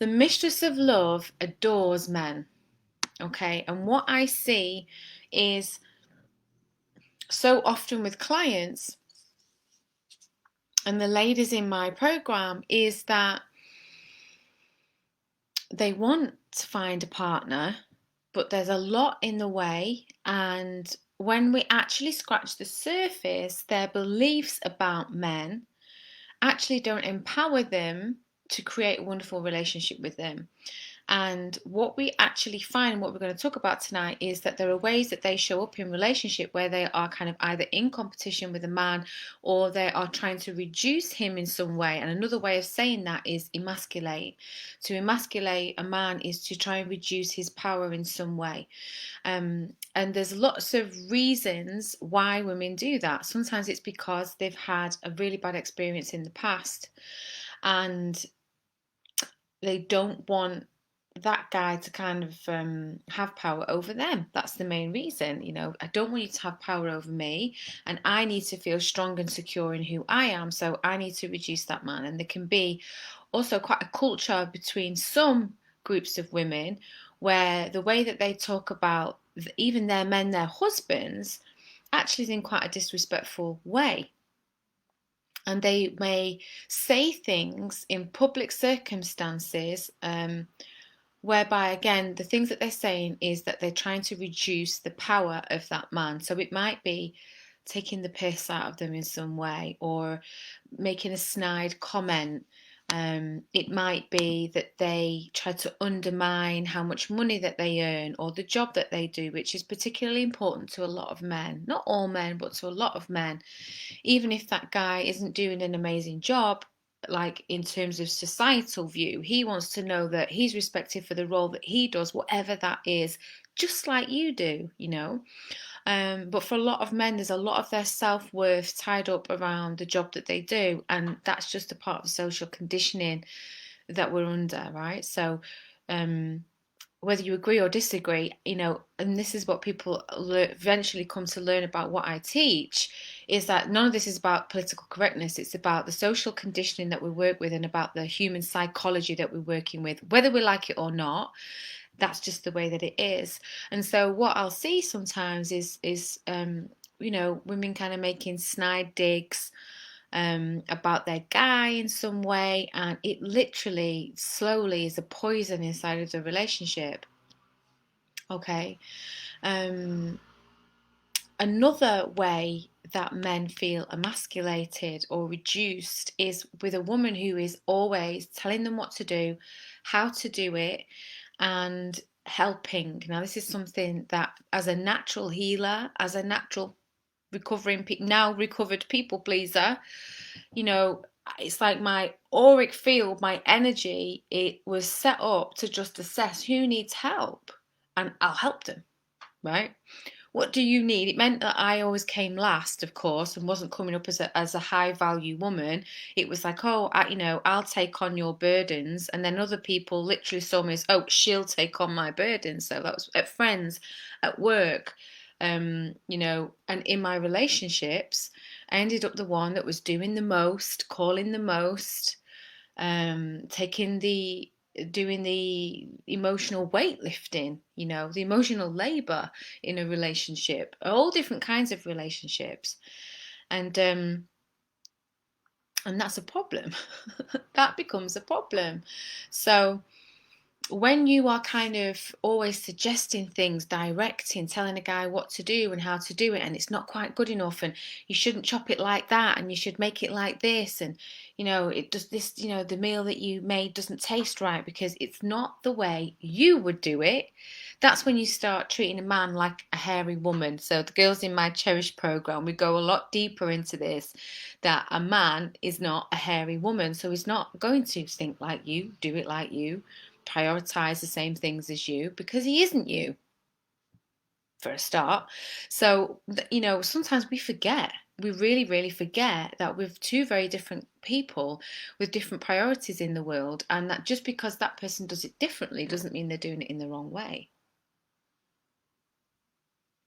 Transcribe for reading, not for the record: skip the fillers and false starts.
The mistress of love adores men. Okay, and what I see is so often with clients and the ladies in my program is that they want to find a partner, but there's a lot in the way. And when we actually scratch the surface, their beliefs about men actually don't empower them to create a wonderful relationship with them. And what we actually find, what we're going to talk about tonight, is that there are ways that they show up in relationship where they are kind of either in competition with a man or they are trying to reduce him in some way. And another way of saying that is emasculate. To emasculate a man is to try and reduce his power in some way. And there's lots of reasons why women do that. Sometimes it's because they've had a really bad experience in the past and they don't want that guy to kind of have power over them. That's the main reason. I don't want you to have power over me, and I need to feel strong and secure in who I am, so I need to reduce that man. And there can be also quite a culture between some groups of women where the way that they talk about even their men, their husbands, actually is in quite a disrespectful way. And they may say things in public circumstances whereby, again, the things that they're saying is that they're trying to reduce the power of that man. So it might be taking the piss out of them in some way or making a snide comment. It might be that they try to undermine how much money that they earn or the job that they do, which is particularly important to a lot of men. Not all men, but to a lot of men. Even if that guy isn't doing an amazing job, like in terms of societal view, he wants to know that he's respected for the role that he does, whatever that is, just like you do. But for a lot of men, there's a lot of their self-worth tied up around the job that they do, and that's just a part of social conditioning that we're under, right? So whether you agree or disagree, and this is what people eventually come to learn about what I teach, is that none of this is about political correctness. It's about the social conditioning that we work with and about the human psychology that we're working with, whether we like it or not. That's just the way that it is. And so what I'll see sometimes is women kind of making snide digs about their guy in some way, and it literally slowly is a poison inside of the relationship. Okay. Um, Another way that men feel emasculated or reduced is with a woman who is always telling them what to do, how to do it, and helping. Now, this is something that, as a natural healer, as a natural now recovered people pleaser, it's like my auric field, my energy, it was set up to just assess who needs help and I'll help them, right? What do you need? It meant that I always came last, of course, and wasn't coming up as a high value woman. It was like, oh, I'll take on your burdens, and then other people literally saw me as, oh, she'll take on my burdens. So that was at friends, at work, and in my relationships, I ended up the one that was doing the most, calling the most, taking the doing the emotional weightlifting, the emotional labor in a relationship, all different kinds of relationships. And that's a problem. That becomes a problem. So when you are kind of always suggesting things, directing, telling a guy what to do and how to do it, and it's not quite good enough, and you shouldn't chop it like that, and you should make it like this, and it does this, the meal that you made doesn't taste right because it's not the way you would do it. That's when you start treating a man like a hairy woman. So the girls in my Cherish program, we go a lot deeper into this, that a man is not a hairy woman, so he's not going to think like you, do it like you, prioritize the same things as you, because he isn't you, for a start. So sometimes we really, really forget that we're two very different people with different priorities in the world, and that just because that person does it differently doesn't mean they're doing it in the wrong way.